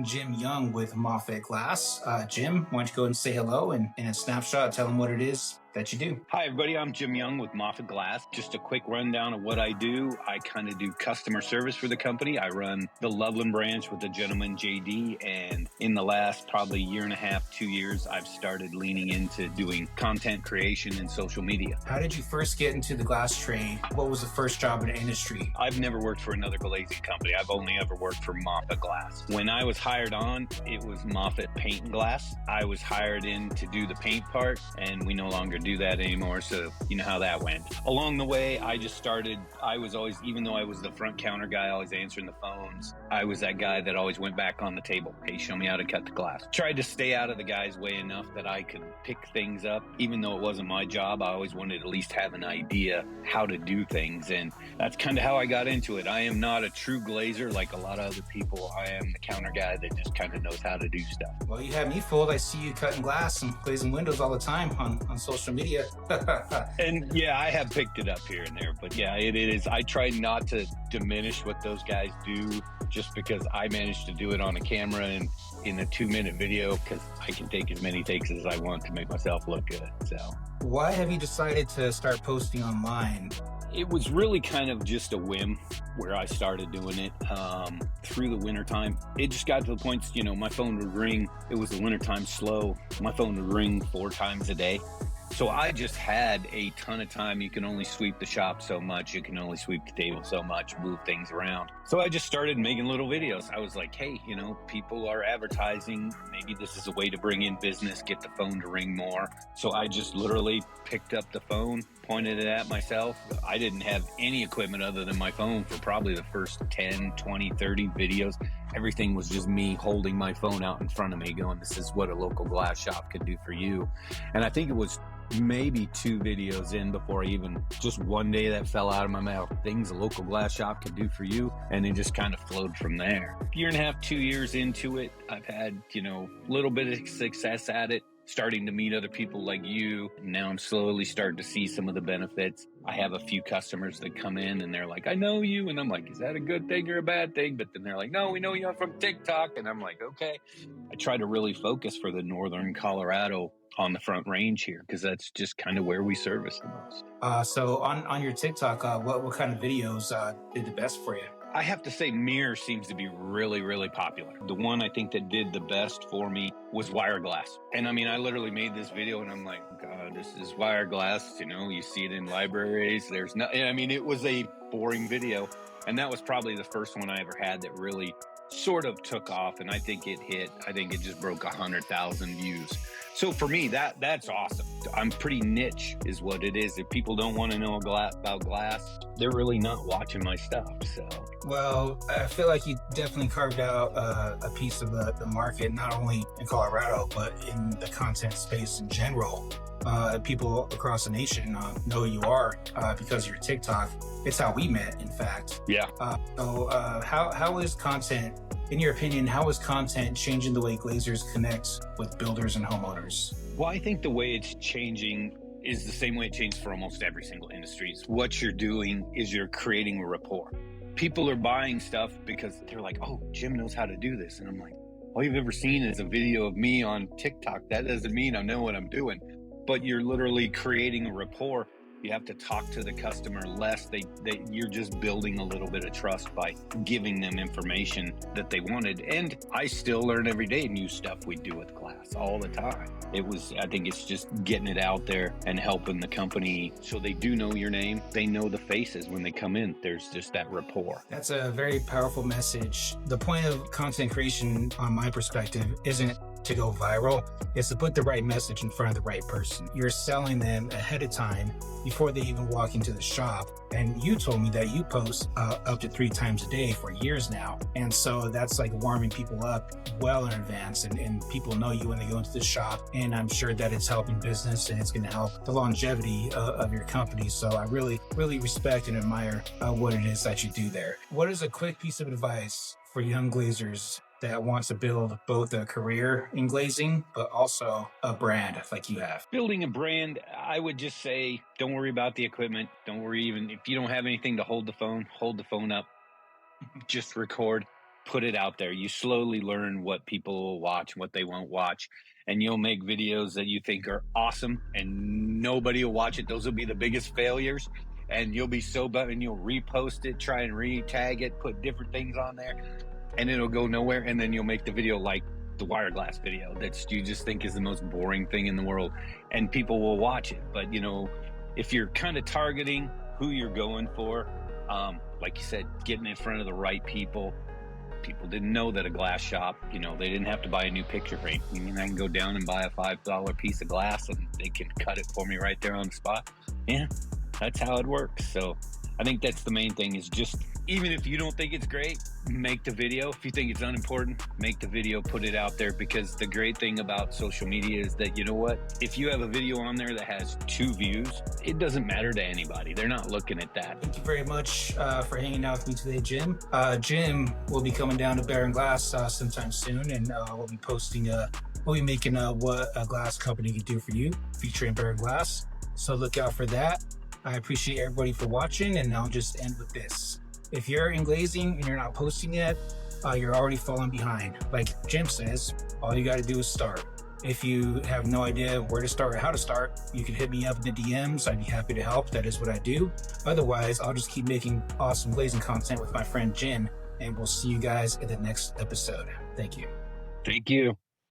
Jim Young with Moffat Glass. Jim, why don't you go and say hello and in a snapshot, tell them what it is that you do. Hi, everybody. I'm Jim Young with Moffat Glass. Just a quick rundown of what I do. I kind of do customer service for the company. I run the Loveland branch with the gentleman, JD. And in the last probably year and a half, 2 years, I've started leaning into doing content creation and social media. How did you first get into the glass trade? What was the first job in the industry? I've never worked for another glazing company. I've only ever worked for Moffat Glass. When I was hired on, it was Moffat Paint and Glass. I was hired in to do the paint part, and we no longer do that anymore, so you know how that went. Along the way, I was always, even though I was the front counter guy, always answering the phones, I was that guy that always went back on the table. Hey, show me how to cut the glass. Tried to stay out of the guy's way enough that I could pick things up. Even though it wasn't my job, I always wanted to at least have an idea how to do things, and that's kind of how I got into it. I am not a true glazer like a lot of other people. I am the counter guy that just kind of knows how to do stuff. Well, you have me fooled. I see you cutting glass and glazing windows all the time on social media. And yeah, I have picked it up here and there, but yeah, it is. I try not to diminish what those guys do just because I managed to do it on a camera and in a 2-minute video, because I can take as many takes as I want to make myself look good. So why have you decided to start posting online? it was really kind of just a whim where I started doing it through the wintertime. It just got to the point, my phone would ring. It was the wintertime slow. My phone would ring 4 times a day. So I just had a ton of time. You can only sweep the shop so much. You can only sweep the table so much, move things around. So I just started making little videos. I was like, hey, people are advertising. Maybe this is a way to bring in business, get the phone to ring more. So I just literally picked up the phone, pointed it at myself. I didn't have any equipment other than my phone for probably the first 10, 20, 30 videos. Everything was just me holding my phone out in front of me going, this is what a local glass shop could do for you. And I think it was maybe 2 videos in before just one day that fell out of my mouth, things a local glass shop can do for you. And it just kind of flowed from there. 1.5 2 years into it, I've had, a little bit of success at it, starting to meet other people like you. Now I'm slowly starting to see some of the benefits. I have a few customers that come in and they're like, I know you. And I'm like, is that a good thing or a bad thing? But then they're like, no, we know you from TikTok. And I'm like, okay. I try to really focus for the northern Colorado on the Front Range here, because that's just kind of where we service the most. So on your TikTok, what kind of videos did the best for you? I have to say mirror seems to be really, really popular. The one I think that did the best for me was wire glass. And I mean, I literally made this video and I'm like, God, this is wire glass. You see it in libraries. It was a boring video. And that was probably the first one I ever had that really sort of took off. And I think it just broke 100,000 views. So for me, that's awesome. I'm pretty niche is what it is. If people don't want to know about glass, they're really not watching my stuff. So, well, I feel like you definitely carved out a piece of the market, not only in Colorado, but in the content space in general. People across the nation know who you are because of your TikTok. It's how we met, in fact. Yeah. How is content, in your opinion, how is content changing the way glaziers connect with builders and homeowners? Well, I think the way it's changing is the same way it changed for almost every single industry. What you're doing is you're creating a rapport. People are buying stuff because they're like, oh, Jim knows how to do this. And I'm like, all you've ever seen is a video of me on TikTok. That doesn't mean I know what I'm doing. But you're literally creating a rapport. You have to talk to the customer less. You're just building a little bit of trust by giving them information that they wanted. And I still learn every day new stuff we do with glass all the time. I think it's just getting it out there and helping the company so they do know your name. They know the faces when they come in. There's just that rapport. That's a very powerful message. The point of content creation, on my perspective, isn't to go viral, is to put the right message in front of the right person. You're selling them ahead of time before they even walk into the shop. And you told me that you post up to 3 times a day for years now. And so that's like warming people up well in advance, and people know you when they go into the shop. And I'm sure that it's helping business and it's going to help the longevity of your company. So I really, really respect and admire what it is that you do there. What is a quick piece of advice for young glaziers that wants to build both a career in glazing, but also a brand like you have? Building a brand, I would just say, don't worry about the equipment. Don't worry even if you don't have anything to hold the phone up. Just record. put it out there. You slowly learn what people will watch, what they won't watch, and you'll make videos that you think are awesome and nobody will watch it. Those will be the biggest failures, and you'll be so bad, and you'll repost it, try and re-tag it, put different things on there, and it'll go nowhere. And then you'll make the video like the wire glass video that you just think is the most boring thing in the world, and people will watch it. But if you're kind of targeting who you're going for, like you said, getting in front of the right people didn't know that a glass shop, they didn't have to buy a new picture frame. I can go down and buy a $5 piece of glass and they can cut it for me right there on the spot. Yeah, that's how it works. So I think that's the main thing, is just, even if you don't think it's great, make the video. If you think it's unimportant, make the video, put it out there. Because the great thing about social media is that, if you have a video on there that has 2 views, it doesn't matter to anybody. They're not looking at that. Thank you very much for hanging out with me today, Jim. Jim will be coming down to Bear and Glass sometime soon, and we'll be posting, we'll be making what a glass company can do for you, featuring Bear and Glass. So look out for that. I appreciate everybody for watching, and I'll just end with this. If you're in glazing and you're not posting yet, you're already falling behind. Like Jim says, all you got to do is start. If you have no idea where to start or how to start, you can hit me up in the DMs. I'd be happy to help. That is what I do. Otherwise, I'll just keep making awesome glazing content with my friend Jim, and we'll see you guys in the next episode. Thank you. Thank you.